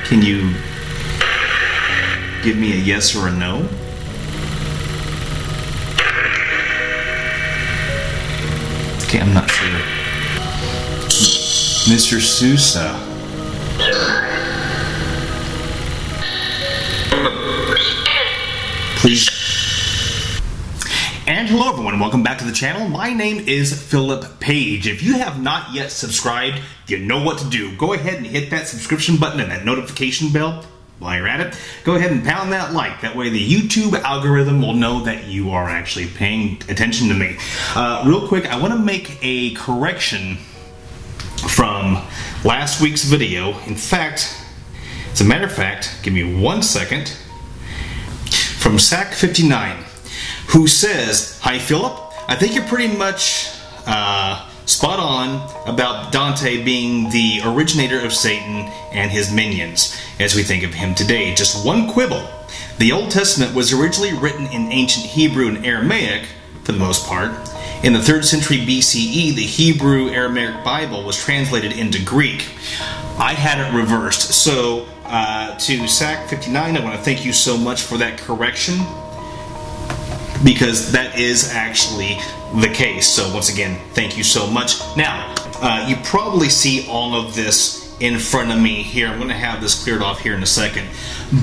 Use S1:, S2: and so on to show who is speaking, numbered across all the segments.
S1: Can you give me a yes or a no? Okay, I'm not sure. Mr. Sousa. Please. And hello everyone, welcome back to the channel. My name is Philip Page. If you have not yet subscribed, you know what to do. Go ahead and hit that subscription button and that notification bell. While you're at it, go ahead and pound that like. That way the YouTube algorithm will know that you are actually paying attention to me. Real quick, I want to make a correction from last week's video. In fact, as a matter of fact, give me 1 second. From SAC59, who says, "Hi Philip, I think you're pretty much spot on about Dante being the originator of Satan and his minions, as we think of him today. Just one quibble. The Old Testament was originally written in ancient Hebrew and Aramaic, for the most part. In the 3rd century BCE, the Hebrew Aramaic Bible was translated into Greek. I had it reversed." So, to SAC59, I want to thank you so much for that correction, because that is actually the case. So once again, thank you so much. Now, you probably see all of this in front of me here. I'm going to have this cleared off here in a second.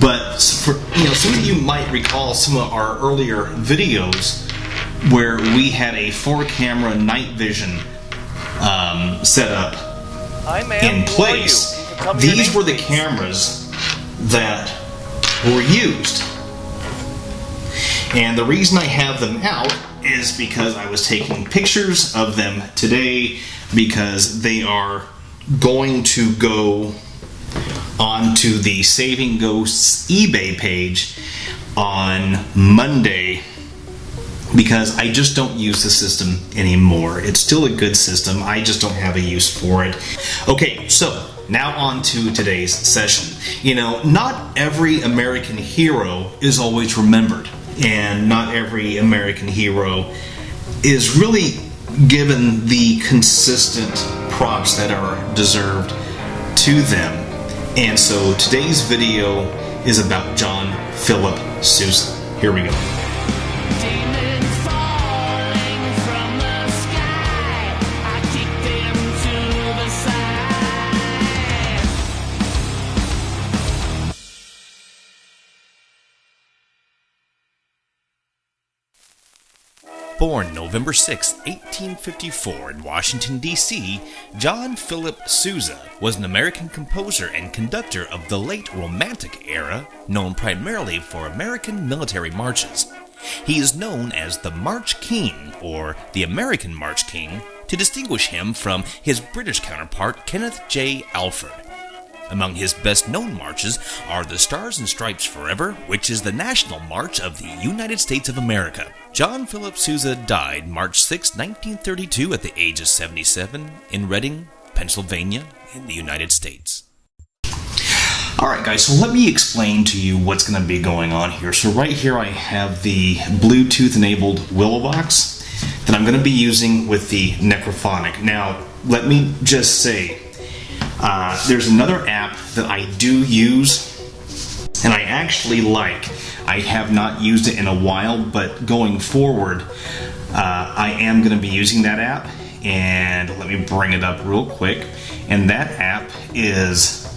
S1: But for, some of you might recall some of our earlier videos where we had a 4-camera night vision set up in place. These were the cameras that were used. And the reason I have them out is because I was taking pictures of them today, because they are going to go onto the Saving Ghosts eBay page on Monday, because I just don't use the system anymore. It's still a good system, I just don't have a use for it. Okay, so now on to today's session. Not every American hero is always remembered. And not every American hero is really given the consistent props that are deserved to them. And so today's video is about John Philip Sousa. Here we go. Born November 6, 1854 in Washington, D.C., John Philip Sousa was an American composer and conductor of the late Romantic era, known primarily for American military marches. He is known as the March King, or the American March King, to distinguish him from his British counterpart Kenneth J. Alfred. Among his best-known marches are the Stars and Stripes Forever, which is the national march of the United States of America. John Philip Sousa died March 6, 1932 at the age of 77 in Reading, Pennsylvania, in the United States. Alright guys, so let me explain to you what's going to be going on here. So right here I have the Bluetooth-enabled Willow box that I'm going to be using with the Necrophonic. Now, let me just say, there's another app that I do use and I actually like. I have not used it in a while, but going forward I am going to be using that app, and let me bring it up real quick. And that app is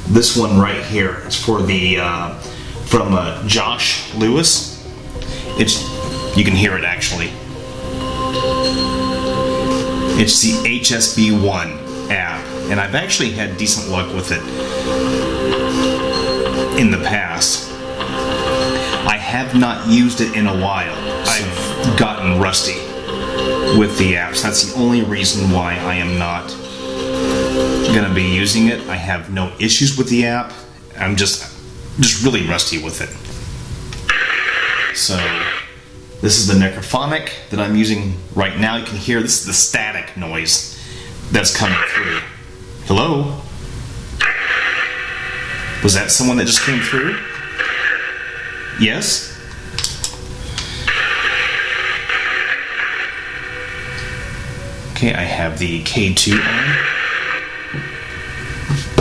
S1: this one right here. It's for the from Josh Lewis. You can hear it actually. It's the HSB1 app. And I've actually had decent luck with it in the past. I have not used it in a while. I've gotten rusty with the apps. That's the only reason why I am not going to be using it. I have no issues with the app. I'm just really rusty with it. So this is the Necrophonic that I'm using right now. You can hear this is the static noise that's coming through. Hello? Was that someone that just came through? Yes? Okay, I have the K2 on.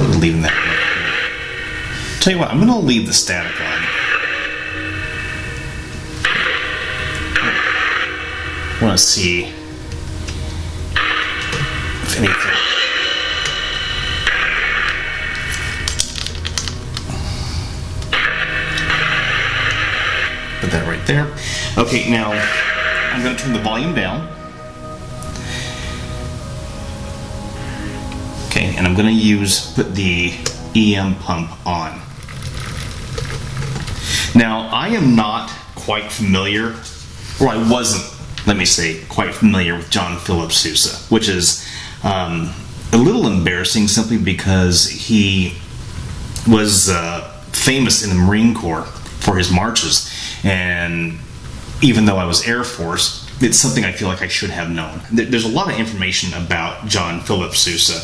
S1: I'm leaving that right here. Tell you what, I'm going to leave the static on. I want to see if anything. Put that right there. Okay, now I'm going to turn the volume down. Okay, and I'm going to put the EM pump on. Now, I am not quite familiar, or I wasn't, let me say, quite familiar with John Philip Sousa, which is a little embarrassing simply because he was famous in the Marine Corps for his marches. And even though I was Air Force, it's something I feel like I should have known. There's a lot of information about John Philip Sousa.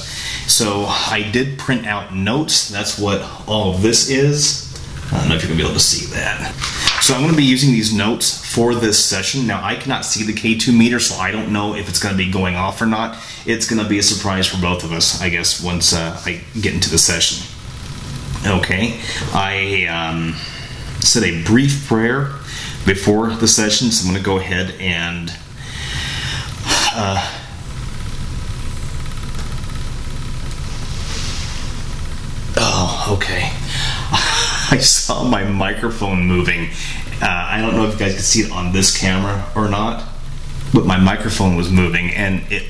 S1: So I did print out notes. That's what all of this is. I don't know if you're going to be able to see that. So I'm going to be using these notes for this session. Now, I cannot see the K2 meter, so I don't know if it's going to be going off or not. It's going to be a surprise for both of us, I guess, once I get into the session. Okay. I said a brief prayer before the session, so I'm going to go ahead and okay. I saw my microphone moving. I don't know if you guys can see it on this camera or not, but my microphone was moving and it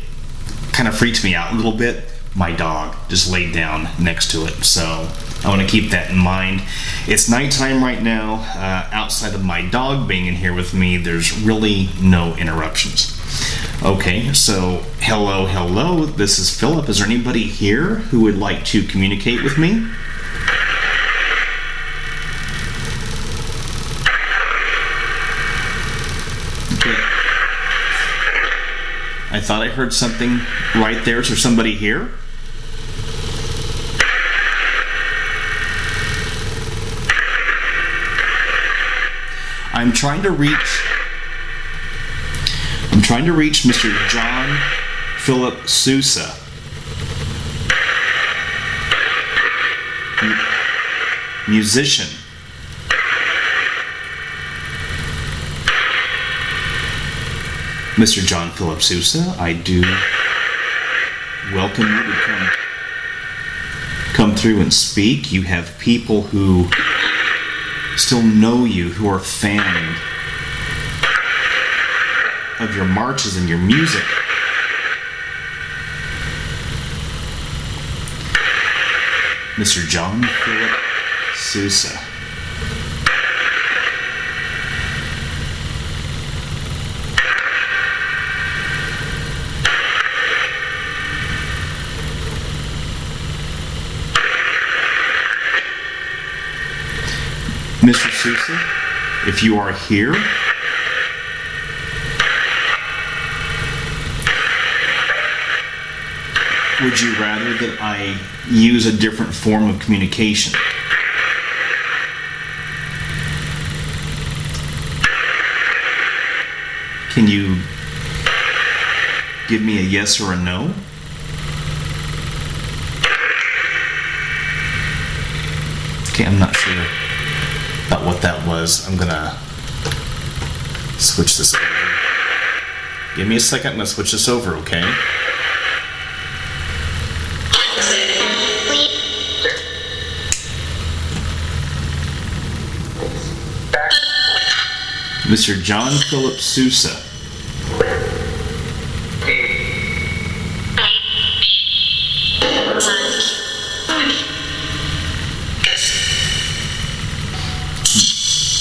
S1: kind of freaked me out a little bit. My dog just laid down next to it, so I want to keep that in mind. It's nighttime right now. Outside of my dog being in here with me, there's really no interruptions. Okay, so hello. This is Philip. Is there anybody here who would like to communicate with me? I thought I heard something right there. Is there somebody here? I'm trying to reach Mr. John Philip Sousa. Musician. Mr. John Philip Sousa, I do welcome you to come through and speak. You have people who still know you, who are fans of your marches and your music. Mr. John Philip Sousa. Mr. Sousa, if you are here, would you rather that I use a different form of communication? Can you give me a yes or a no? Okay, I'm not sure about what that was. I'm gonna switch this over. Give me a second, I'm gonna switch this over, okay? Mr. John Philip Sousa.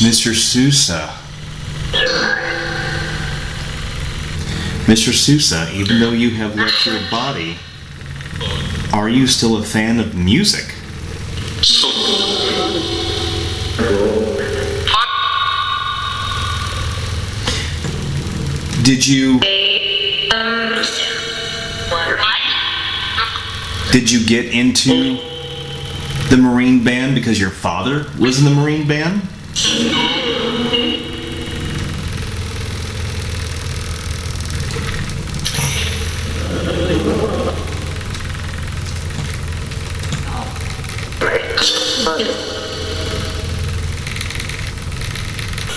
S1: Mr. Sousa. Mr. Sousa, even though you have left your body, are you still a fan of music? Did you get into the Marine Band because your father was in the Marine Band?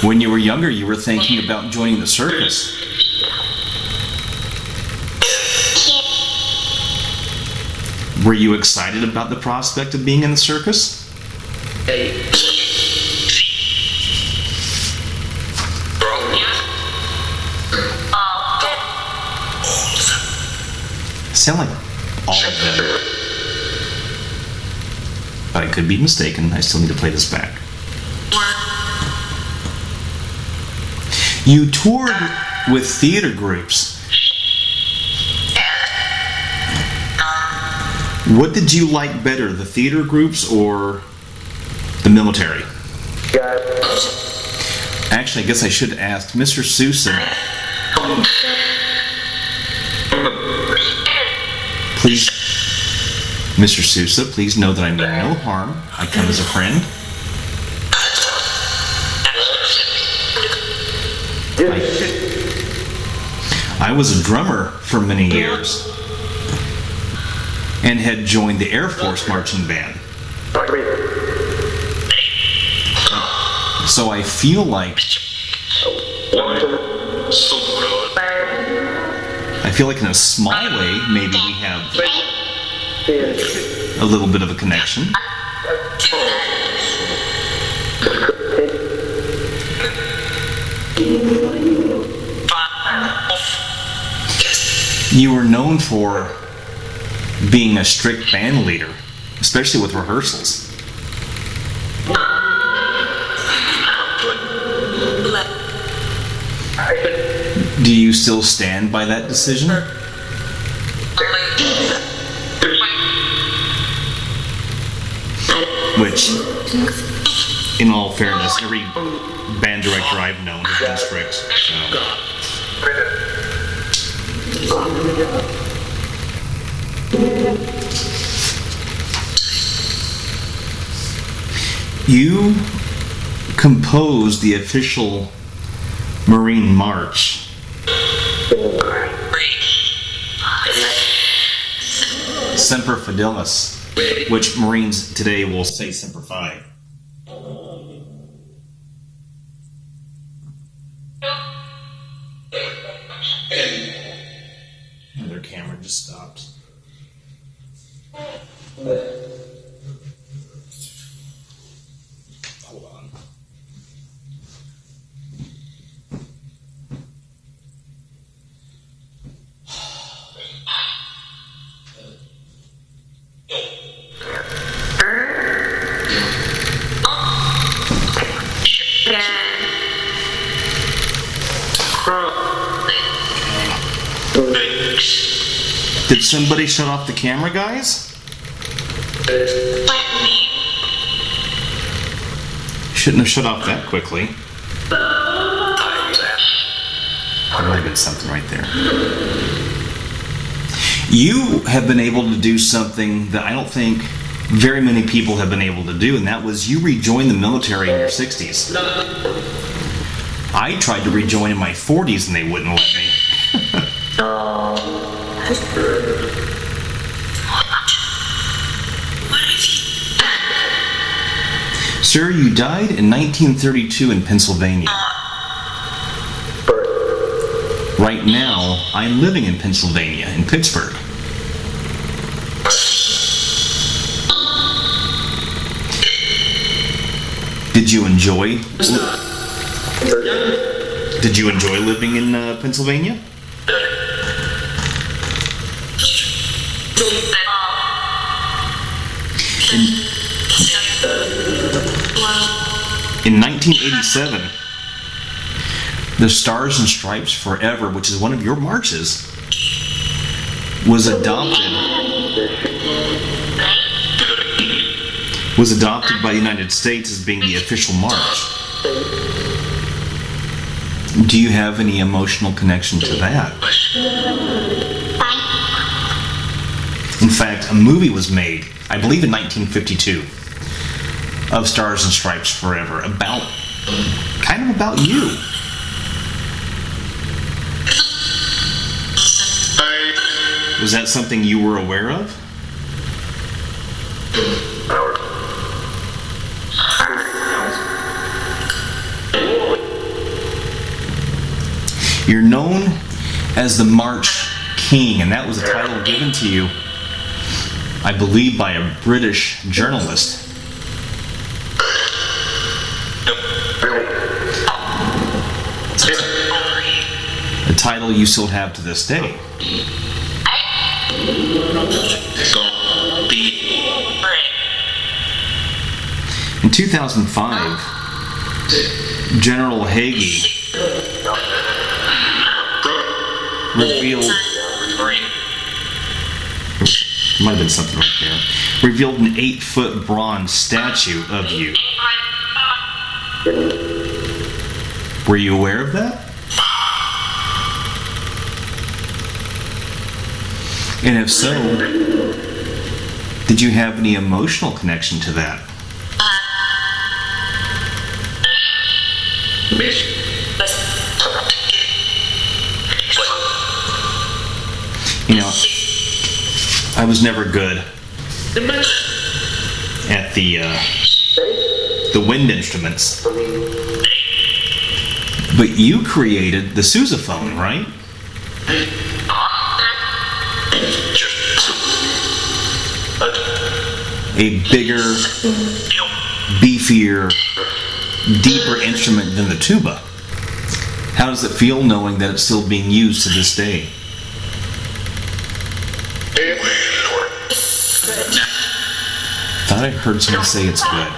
S1: When you were younger, you were thinking about joining the circus. Were you excited about the prospect of being in the circus? Sound like all of them. But I could be mistaken. I still need to play this back. You toured with theater groups. What did you like better, the theater groups or the military? Actually, I guess I should ask Mr. Sousa. Please, Mr. Sousa, please know that I mean no harm. I come as a friend. I was a drummer for many years and had joined the Air Force marching band. So I feel like in a small way, maybe we have a little bit of a connection. You were known for being a strict band leader, especially with rehearsals. Do you still stand by that decision? Which, in all fairness, every band director I've known has been strict. So. You composed the official Marine March. Semper Fidelis, which Marines today will say Semper Fi. And their camera just stopped. Hold on. Did somebody shut off the camera, guys? Shouldn't have shut off that quickly. There might have been something right there. You have been able to do something that I don't think very many people have been able to do, and that was you rejoined the military in your 60s. I tried to rejoin in my 40s and they wouldn't let me. Sir, you died in 1932 in Pennsylvania. Right now, I'm living in Pennsylvania, in Pittsburgh. Did you enjoy living in Pennsylvania? In 1987, the Stars and Stripes Forever, which is one of your marches, was adopted by the United States as being the official march. Do you have any emotional connection to that? In fact, a movie was made, I believe in 1952, of Stars and Stripes Forever, kind of about you. Was that something you were aware of? You're known as the March King, and that was a title given to you, I believe, by a British journalist. A title you still have to this day. In 2005, General Hagee revealed, might have been something right there, revealed an 8-foot bronze statue of you. Were you aware of that? And if so, did you have any emotional connection to that? You know, I was never good at the wind instruments. But you created the sousaphone, right? A bigger, beefier, deeper instrument than the tuba. How does it feel knowing that it's still being used to this day? Thought I heard someone say it's good.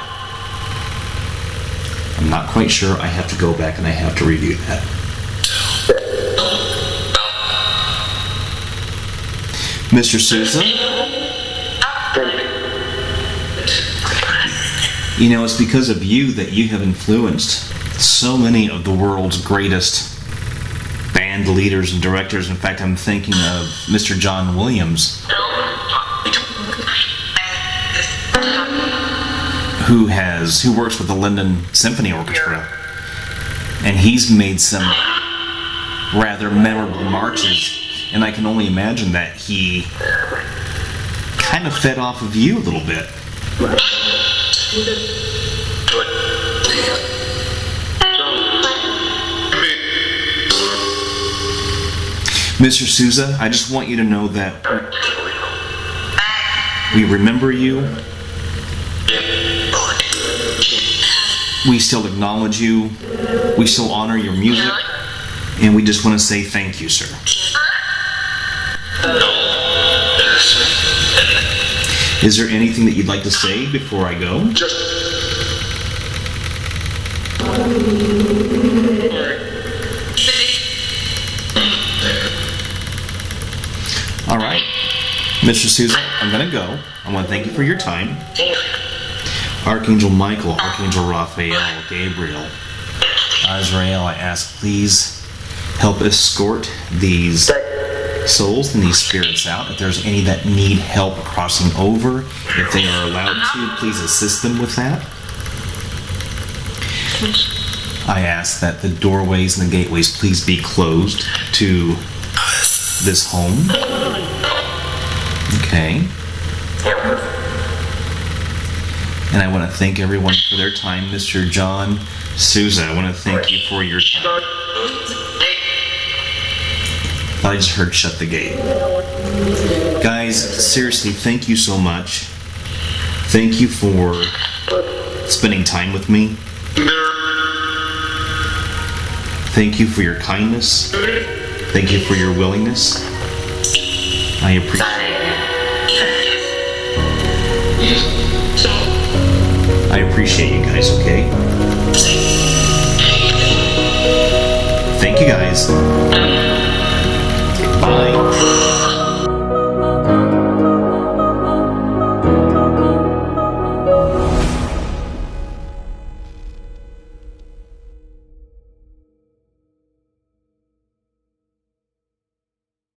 S1: I'm not quite sure. I have to go back and I have to review that. Mr. Sousa? You know, it's because of you that you have influenced so many of the world's greatest band leaders and directors. In fact, I'm thinking of Mr. John Williams, who works with the London Symphony Orchestra, and he's made some rather memorable marches, and I can only imagine that he kind of fed off of you a little bit. Mr. Sousa, I just want you to know that we remember you. We still acknowledge you. We still honor your music. And we just want to say thank you, sir. Is there anything that you'd like to say before I go? All right. Mr. Sousa, I'm going to go. I want to thank you for your time. Archangel Michael, Archangel Raphael, Gabriel, Azrael, I ask, please help escort these souls and these spirits out. If there's any that need help crossing over, if they are allowed to, please assist them with that. I ask that the doorways and the gateways please be closed to this home. Okay. And I want to thank everyone for their time. Mr. John Sousa, I want to thank you for your time. I just heard shut the gate. Guys, seriously, thank you so much. Thank you for spending time with me. Thank you for your kindness. Thank you for your willingness. I appreciate it. I appreciate you guys, okay? Thank you guys. Bye.